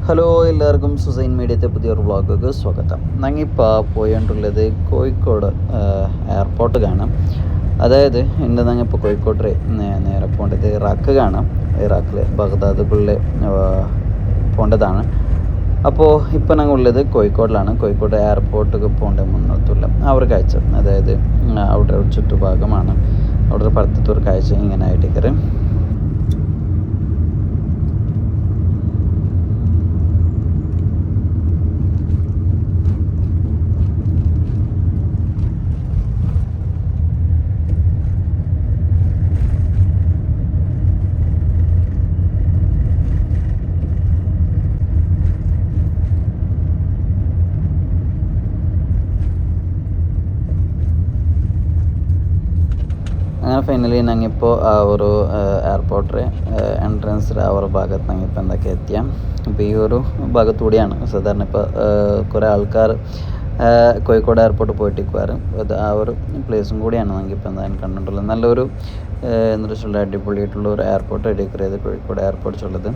Hello എല്ലാവർക്കും Suzanne മീഡിയത്തെ പുതിയൊരു വ്ളോഗിലേക്ക് സ്വാഗതം. ഞങ്ങിപ്പോൾ പോയിട്ടുള്ളത് കോഴിക്കോട് എയർപോർട്ട് കാണാം. അതായത് എൻ്റെ ഞങ്ങിപ്പോൾ കോഴിക്കോട് നേരെ പോകേണ്ടത് ഇറാഖ് കാണാം. ഇറാഖിൽ ബഗ്ദാദുകളിൽ പോകേണ്ടതാണ്. അപ്പോൾ ഇപ്പോൾ ഞങ്ങൾ ഉള്ളത് കോഴിക്കോടിലാണ്. കോഴിക്കോട് എയർപോർട്ടിലേക്ക് പോകേണ്ട മുന്നോട്ടുള്ള ആ ഒരു കാഴ്ച, അതായത് അവിടെ ഒരു ചുറ്റുഭാഗമാണ്. അവിടെ ഒരു പടുത്തൊരു കാഴ്ച ഇങ്ങനെ ആയിട്ടേക്കറ്. അങ്ങനെ ഫൈനലി ഞങ്ങിപ്പോൾ ആ ഒരു എയർപോർട്ട് എൻട്രൻസിൽ ആ ഒരു ഭാഗത്ത് ഞങ്ങിപ്പോൾ എന്തൊക്കെ എത്തിയാൽ. അപ്പോൾ ഈ ഒരു ഭാഗത്തുകൂടിയാണ് സാധാരണ ഇപ്പോൾ കുറേ ആൾക്കാർ കോഴിക്കോട് എയർപോർട്ട് പോയിട്ടിരിക്കുവാറ്. അത് ആ ഒരു പ്ലേസും കൂടിയാണ് ഞങ്ങിപ്പോൾ എന്തായാലും കണ്ടിട്ടുള്ളത്. നല്ലൊരു എന്താ വെച്ചാൽ അടിപൊളിയായിട്ടുള്ള ഒരു എയർപോർട്ട് ഡെക്കറേറ്റ് ചെയ്ത് കോഴിക്കോട് എയർപോർട്ട് ഉള്ളത്.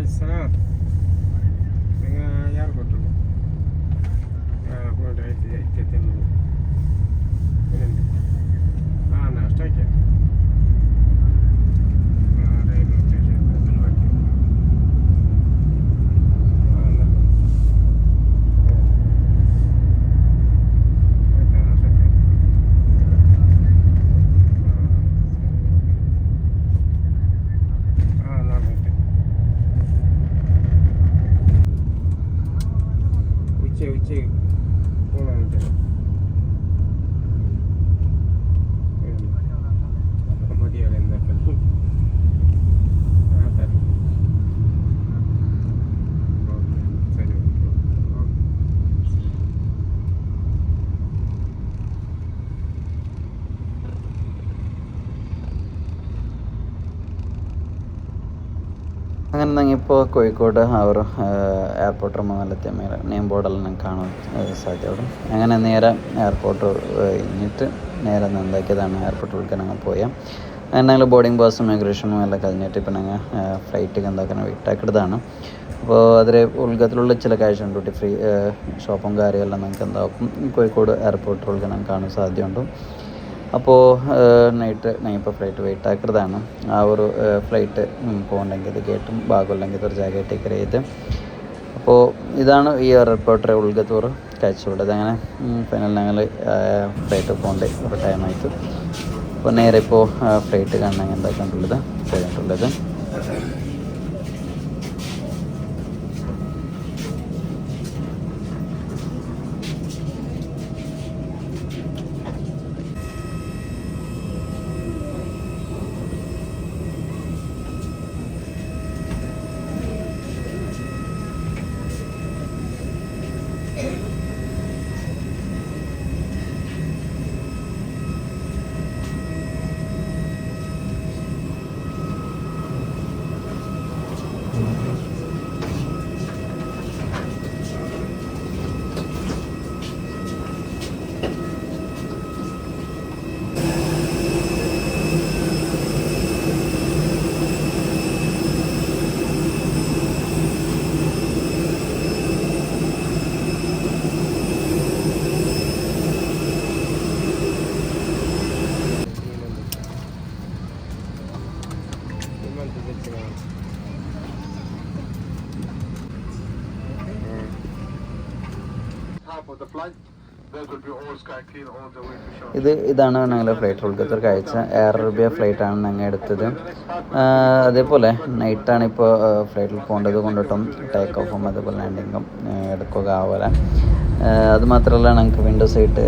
السلام يا رب أنا أشتكي ഉച്ച പോകണമെന്ന് മതിയാവും എന്തായാലും ശരി. അങ്ങനെ ഞങ്ങിപ്പോൾ കോഴിക്കോട് ആ ഒരു എയർപോർട്ട് മുതലെത്തിയ മേലെ നെയിം ബോർഡെല്ലാം ഞങ്ങൾക്ക് കാണാൻ സാധ്യതയുണ്ട്. അങ്ങനെ നേരെ എയർപോർട്ട് കഴിഞ്ഞിട്ട് നേരെ എന്താക്കിയതാണ് എയർപോർട്ടിലേക്ക് ഞങ്ങൾ പോയാൽ. അങ്ങനെ ഞങ്ങൾ ബോർഡിംഗ് പാസും മൈഗ്രേഷനും എല്ലാം കഴിഞ്ഞിട്ട് ഇപ്പം ഞങ്ങൾ ഫ്ലൈറ്റ് എന്താക്കാൻ വെയിറ്റാക്കിയതാണ്. അപ്പോൾ അതിൽ ഉൾഗത്തിലുള്ള ചില കാഴ്ച ഉണ്ട്. ഡ്യൂട്ടി ഫ്രീ ഷോപ്പും കാര്യമെല്ലാം ഞങ്ങൾക്ക് എന്താക്കും കോഴിക്കോട് എയർപോർട്ടിലേക്ക് ഞങ്ങൾക്ക് കാണാൻ സാധ്യതയുണ്ട്. അപ്പോൾ നൈറ്റ് ഞങ്ങളിപ്പോൾ ഫ്ലൈറ്റ് വെയിറ്റ് ആക്കുന്നതാണ്. ആ ഒരു ഫ്ലൈറ്റ് പോകണമെങ്കിൽ ഇത് ഗേറ്റും ഭാഗമല്ലെങ്കിൽ ഇതൊരു ജാഗേറ്റേക്ക് ചെയ്ത്. അപ്പോൾ ഇതാണ് ഈ എയർപോർട്ടിലെ ഉൾഗത്തൂർ കാഴ്ചയുള്ളത്. അങ്ങനെ ഫൈനൽ ഞങ്ങൾ ഫ്ലൈറ്റ് പോകേണ്ട ഒരു ടൈമായിട്ട് അപ്പോൾ നേരെ ഇപ്പോൾ ഫ്ലൈറ്റ് കാണാൻ എന്താക്കാണ്ടുള്ളത് കഴിഞ്ഞിട്ടുള്ളത്. ഇതാണ് ഞങ്ങളുടെ ഫ്ലൈറ്റ് ഉൾക്കത്തെ കാഴ്ച. എയർ അറേബ്യ ഫ്ലൈറ്റാണ് ഞങ്ങൾ എടുത്തത്. അതേപോലെ നൈറ്റാണ് ഇപ്പോൾ ഫ്ലൈറ്റിൽ പോകേണ്ടത് കൊണ്ടിട്ടും ടേക്ക് ഓഫും അതേപോലെ ലാൻഡിങ്ങും എടുക്കുക ആവില്ല. അതുമാത്രമല്ല ഞങ്ങൾക്ക് വിൻഡോ സീറ്റ്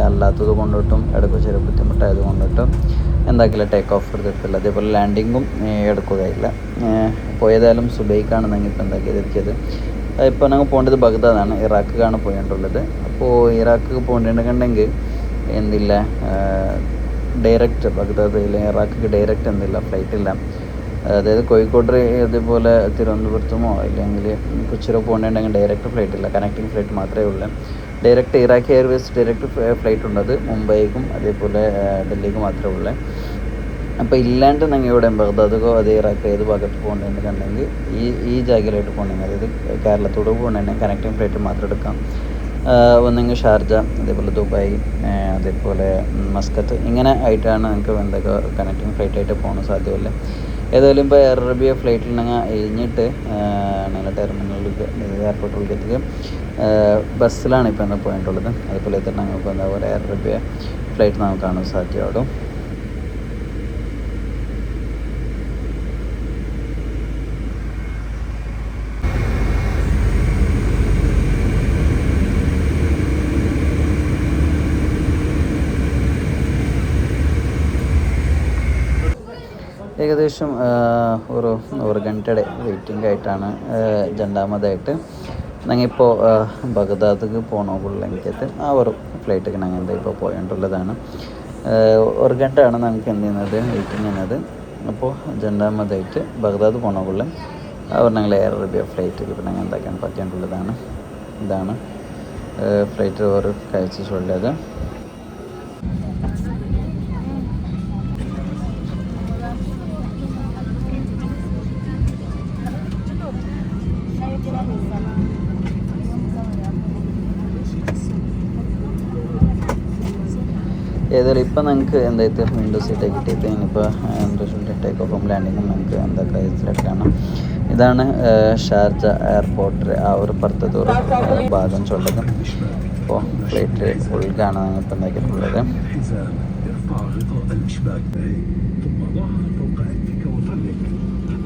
അല്ലാത്തത് കൊണ്ടിട്ടും എടുക്കുക ചെറിയ ബുദ്ധിമുട്ടായത് കൊണ്ടിട്ടും എന്താക്കില്ല, ടേക്ക് ഓഫ് എടുത്തിട്ടില്ല. അതേപോലെ ലാൻഡിങ്ങും എടുക്കുകയില്ല. പോയതായാലും സുബൈക്കാണെന്നെങ്കിൽ ഇപ്പോൾ എന്താക്കിയത് ഇപ്പോൾ ഞങ്ങൾ പോകേണ്ടത് ബഗ്ദാദാണ്, ഇറാഖിക്കാണ് പോയിട്ടുള്ളത്. അപ്പോൾ ഇറാഖിക്ക് പോകേണ്ടിട്ടുണ്ടെങ്കിൽ എന്തില്ല, ഡയറക്റ്റ് ബഗ്ദാദ് ഇറാഖിക്ക് ഡയറക്റ്റ് എന്തില്ല, ഫ്ലൈറ്റ് ഇല്ല. അതായത് കോഴിക്കോട് ഇതേപോലെ തിരുവനന്തപുരത്തുമോ അല്ലെങ്കിൽ കൊച്ചിയിലോ പോകേണ്ടിട്ടുണ്ടെങ്കിൽ ഡയറക്റ്റ് ഫ്ലൈറ്റ് ഇല്ല, കണക്റ്റിംഗ് ഫ്ലൈറ്റ് മാത്രമേ ഉള്ളൂ. Direct Iraqi Airways direct flight ഉള്ളത് മുംബൈക്കും അതേപോലെ ഡൽഹിക്കും മാത്രമേ ഉള്ളൂ. അപ്പോൾ ഇല്ലാണ്ട് നിങ്ങൾ ഇവിടെ ബഗ്ദാദോ അതേ ഇറാഖ് ഏത് ഭാഗത്ത് പോകേണ്ടതെന്നുണ്ടെങ്കിൽ ഈ ജാഗയിലായിട്ട് പോകണമെങ്കിൽ, അതായത് കേരളത്തോട് പോകണമെങ്കിൽ കണക്റ്റിംഗ് ഫ്ലൈറ്റ് മാത്രം എടുക്കാം. ഒന്നെങ്കിൽ ഷാർജ, അതേപോലെ ദുബായ്, അതേപോലെ മസ്കത്ത്, ഇങ്ങനെ ആയിട്ടാണ് നിങ്ങൾക്ക് എന്തൊക്കെ കണക്റ്റിംഗ് ഫ്ലൈറ്റ് ആയിട്ട് പോകാൻ സാധ്യമല്ല. ഏതായാലും ഇപ്പോൾ എയർ അറേബ്യ ഫ്ലൈറ്റിൽ നിങ്ങൾ കഴിഞ്ഞിട്ട് നിങ്ങൾ ടെർമിനലിലേക്ക് എയർപോർട്ടിലേക്ക് എത്തുക. ബസ്സിലാണ് ഇപ്പോൾ എന്താ പോയിട്ടുള്ളത്. അതുപോലെ തന്നെ ഞങ്ങൾക്ക് എന്താ പറയുക എയർ അറേബ്യ ഫ്ലൈറ്റ് നമുക്ക് കാണാൻ സാധ്യമാകും. ഏകദേശം ഒരു ഗണ്ടയുടെ വെയിറ്റിംഗ് ആയിട്ടാണ് രണ്ടാമതായിട്ട് ഞങ്ങളിപ്പോൾ ബഗ്ദാദിക്ക് പോകണമെങ്കിൽ ആ ഒരു ഫ്ലൈറ്റിക്ക് ഞങ്ങൾ എന്താ ഇപ്പോൾ പോയിട്ടുള്ളതാണ്. ഒരു ഗണ്ടയാണ് ഞങ്ങൾക്ക് എന്ത് ചെയ്യുന്നത് വെയിറ്റിംഗ് ചെയ്യുന്നത്. അപ്പോൾ രണ്ടാമതായിട്ട് ബഗ്ദാദ് പോകണമെങ്കിൽ അവർ ഞങ്ങൾ എയർ അറേബ്യ ഫ്ലൈറ്റിൽ ഇപ്പോൾ ഞങ്ങൾ എന്താക്കാൻ പറ്റിയിട്ടുള്ളതാണ്. ഇതാണ് ഫ്ലൈറ്റ് ഒരു കാഴ്ച ചൊല്ലിയത്. ഏതായാലും ഇപ്പം ഞങ്ങൾക്ക് എന്തായിട്ട് വിൻഡോ സീറ്റ് കിട്ടിയത്. ഇനിയിപ്പോൾ വിൻഡോ സീറ്റ് ടേക്ക് ഓഫും ലാൻഡിങ്ങും നമുക്ക് എന്താ കാര്യത്തിലായിട്ട് കാണാം. ഇതാണ് ഷാർജ എയർപോർട്ട് ആ ഒരു പുറത്തത്തെ ഒരു ഭാഗം ചൊല്ലത്. അപ്പോൾ ഫ്ലൈറ്റ് ഉൾക്കാണ് ഞങ്ങളിപ്പോൾ എന്താക്കിയിട്ടുള്ളത്.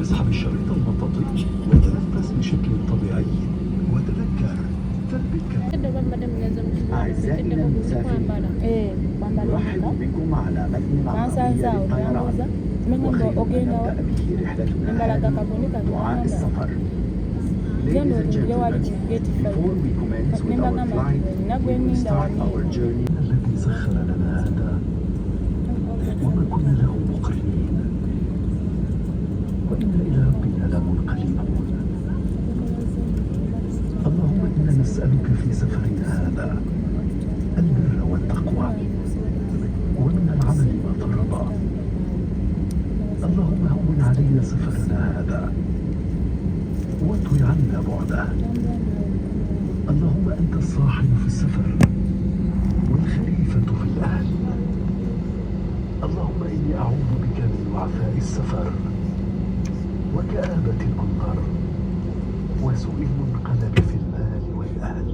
اسحب الشريط المطاطي وتنفس بشكل طبيعي وتذكر ثبت أعزائي المسافرين نرحب بكم على متن معبرية للطيران وخير ما نبدأ به رحلتنا هذه دعاء السفر. Ladies and gentlemen, before we commence with our flight, we will start our journey. الذي سخر لنا هذا وما كنا له مقرنين وإنا إلى ربنا لمنقلبون. اللهم إنا نسألك في سفرنا هذا البر والتقوى ومن العمل ما ترضى. اللهم هون علينا سفرنا هذا واطوي عنا بعده. اللهم أنت الصاحب في السفر والخليفة في الأهل. اللهم إني أعوذ بك من وعثاء السفر وكآبة المنظر وسوء المنقلب في المال والأهل.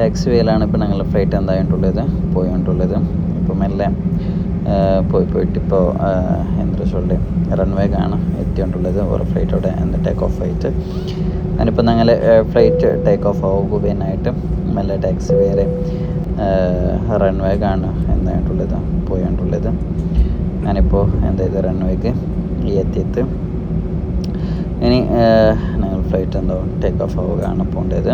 Taxi വേയിലാണ് ഇപ്പോൾ ഞങ്ങൾ ഫ്ലൈറ്റ് എന്തായിട്ടുള്ളത് പോയിട്ടുള്ളത്. ഇപ്പോൾ മെല്ലെ പോയിട്ടിപ്പോൾ എന്താ ചൊല്ലി റൺവേക്കാണ് എത്തിയിട്ടുള്ളത്. ഒരു ഫ്ലൈറ്റോടെ ടേക്ക് ഓഫ് ആയിട്ട് ഞാനിപ്പോൾ ഞങ്ങൾ ഫ്ലൈറ്റ് ടേക്ക് ഓഫ് ആകുവാനായിട്ട് മെല്ലെ ടാക്സി വേറെ റൺവേക്കാണ് എന്തായിട്ടുള്ളത് പോയിട്ടുള്ളത്. ഞാനിപ്പോൾ റൺവേക്ക് എത്തിയിട്ട് ഇനി ഞങ്ങൾ ഫ്ലൈറ്റ് ടേക്ക് ഓഫ് ആവുകയാണ് പോകേണ്ടത്.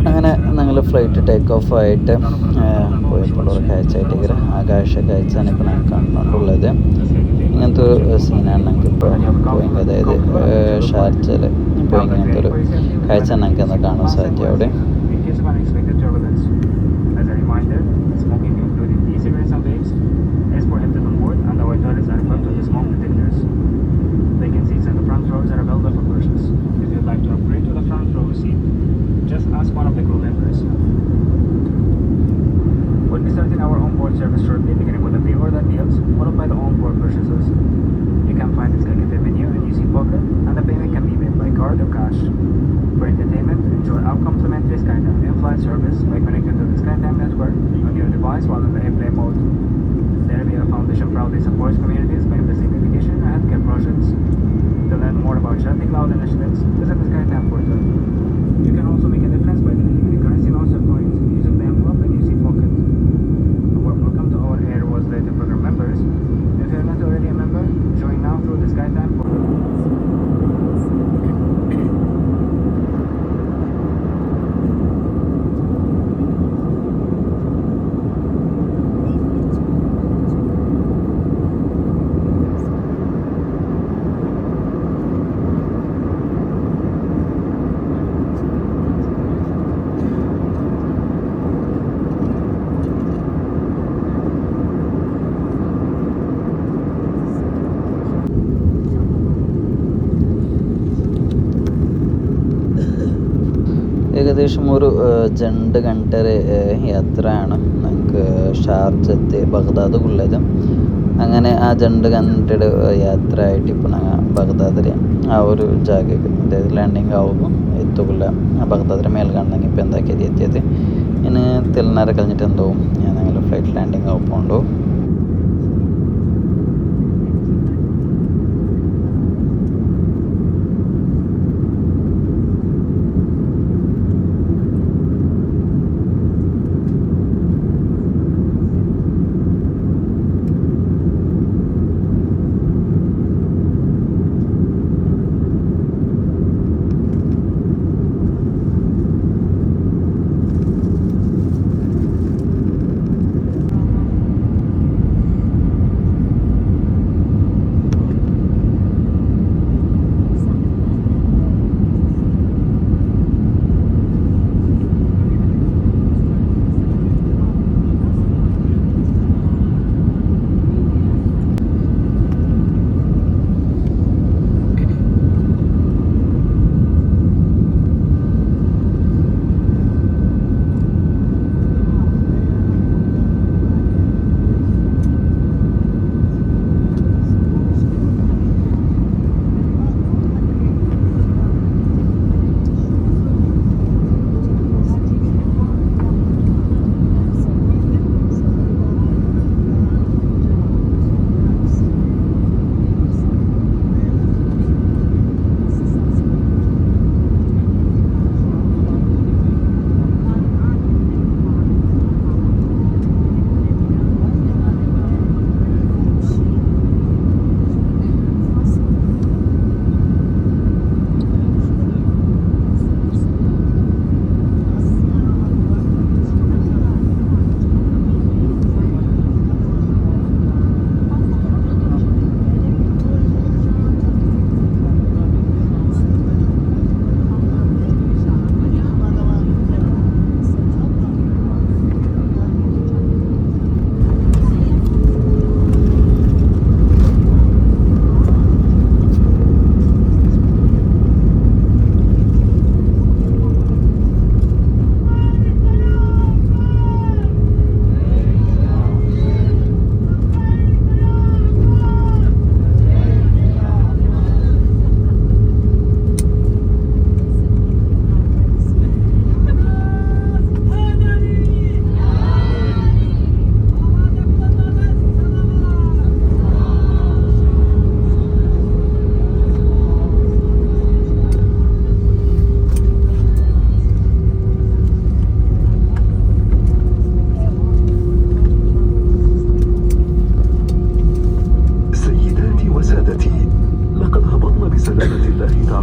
അങ്ങനെ ഞങ്ങൾ ഫ്ലൈറ്റ് ടേക്ക് ഓഫ് ആയിട്ട് പോയപ്പോൾ ഒരു കാഴ്ചയായിട്ട് ആകാശ കാഴ്ചയാണ് ഇപ്പോൾ ഞങ്ങൾ കണ്ടുകൊണ്ടുള്ളത്. ഇങ്ങനത്തെ ഒരു സീനാണ് ഞങ്ങൾക്ക് ഇപ്പോൾ പോയെങ്കിൽ, അതായത് ഷാർജയിൽ ഇപ്പോൾ ഇങ്ങനത്തെ ഒരു കാഴ്ച ഞങ്ങൾക്ക് എന്താ കാണാൻ സാധിക്കും അവിടെ. Just ask one of the crew members. We'll be starting our onboard service shortly, beginning with the pre-order meals, followed by the onboard purchases. You can find the SkyCafe menu in UC Pocket, and the payment can be made by card or cash. For entertainment, enjoy our complimentary SkyTime in-flight service by connecting to the SkyTime network on your device while in the airplane mode. The Arabia Foundation proudly supports communities by investing in education and healthcare projects. To learn more about Charity Cloud initiatives, visit the SkyTime portal. You can also make a difference by donating the currency notes or coins using the envelope in UC Pocket. A warm welcome to our Airways Later program members. If you are not already a member, join now through the SkyTime portal. ഏകദേശം ഒരു 2 ഗಂಟೆ യാത്രയാണ് ഞങ്ങൾക്ക് ഷാർജത്ത് ബഗ്ദാദുള്ളത്. അങ്ങനെ ആ 2 ಗಂಟೆയുടെ യാത്ര ആയിട്ട് ഇപ്പോൾ ഞങ്ങൾ ബഗ്ദാദിൽ ആ ഒരു ಜಾಗಕ್ಕೆ, അതായത് ಲ್ಯಾಂಡಿಂಗ್ ആവുമ്പോൾ എത്തുകയില്ല. ആ ബഗ്ദാദിൻ്റെ മേൽ കാണണമെങ്കിൽ ഇപ്പോൾ എന്താക്കിയത് എത്തിയത് ഇനി തെലുനാര കഴിഞ്ഞിട്ട് എന്താവും ഞങ്ങൾ ഫ്ലൈറ്റ് ಲ್ಯಾಂಡಿಂಗ್ ആവുമ്പോണ്ടോ.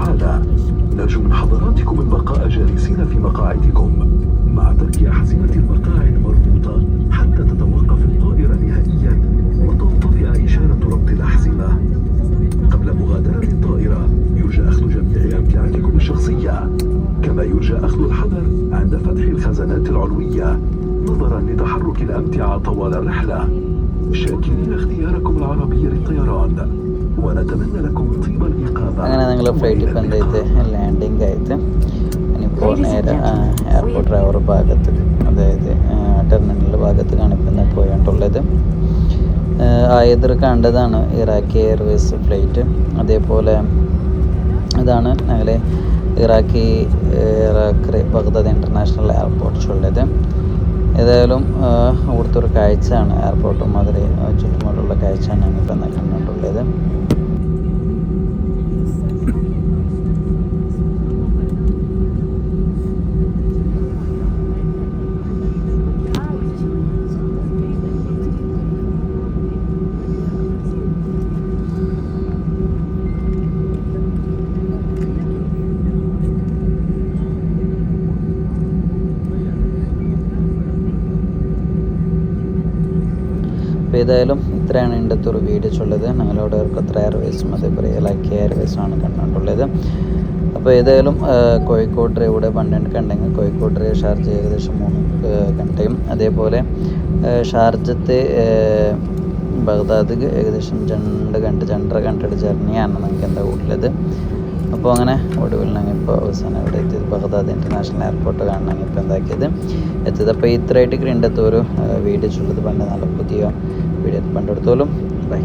تعالى. نرجو من حضراتكم البقاء جالسين في مقاعدكم مع ترك أحزمة المقاعد مربوطة حتى تتوقف الطائرة نهائيا وتنطفئ إشارة ربط الأحزمة. قبل مغادرة الطائرة يرجى أخذ جميع أمتعتكم الشخصية، كما يرجى أخذ الحذر عند فتح الخزانات العلوية نظرا لتحرك الأمتعة طوال الرحلة. شاكرين اختياركم العربية للطيران ونتمنى لكم طيب الإقامة. അങ്ങനെ നിങ്ങൾ ഫ്ലൈറ്റ് ഇപ്പം എന്തായിട്ട് ലാൻഡിങ് ആയിട്ട് ഇനിയിപ്പോൾ നേരെ എയർപോർട്ട് ഡ്രൈവർ ഭാഗത്ത്, അതായത് ടെർമിനൽ ഭാഗത്തേക്കാണ് ഇപ്പം പോയിട്ടുള്ളത്. എതിർ കണ്ടതാണ് ഇറാഖി എയർവേസ് ഫ്ലൈറ്റ്. അതേപോലെ ഇതാണ് ഞങ്ങൾ ഇറാഖി ബഗ്ദാദ് ഇൻ്റർനാഷണൽ എയർപോർട്ടിലുള്ളത്. ഏതായാലും ഇവിടുത്തെ ഒരു കാഴ്ചയാണ്, എയർപോർട്ടും അതിൽ ചുറ്റുമുള്ള കാഴ്ചയാണ് ഞങ്ങളിപ്പോൾ കണ്ടിട്ടുള്ളത്. അപ്പോൾ ഏതായാലും ഇത്രയാണ് ഇന്നത്തെ ഒരു വീഡിയോ ഉള്ളത്. ഞങ്ങളോട് ഖത്തർ എയർവേസും അതേപോലെ ഇറാഖി എയർവേസുമാണ് കണ്ടിട്ടുള്ളത്. അപ്പോൾ ഏതായാലും കോഴിക്കോട് ഡ്രൈവിടെ പണ്ടൊക്കെ ഉണ്ടെങ്കിൽ കോഴിക്കോട് ഡ്രൈവ് ഷാർജ ഏകദേശം 3 ഗണ്ടയും, അതേപോലെ ഷാർജത്തെ ബഗ്ദാദ് ഏകദേശം 2.5 ഗണ്ടയുടെ ജേർണിയാണ് നമുക്ക് എന്താ ഉള്ളത്. അപ്പോൾ അങ്ങനെ ഒടുവിൽ ഞങ്ങൾ ഇപ്പോൾ അവസാനം ഇവിടെ എത്തിയത് ബഗ്ദാദ് ഇൻ്റർനാഷണൽ എയർപോർട്ട് കാണണമെങ്കിൽ ഇപ്പോൾ എന്താക്കിയത് എത്തിയത്. അപ്പോൾ ഇത്രയായിട്ട് ഇന്നത്തെ ഒരു വീഡിയോ ഉള്ളത്. പണ്ട് നല്ല പുതിയ വീഡിയോ പണ്ടെടുത്തോളും. ബൈ.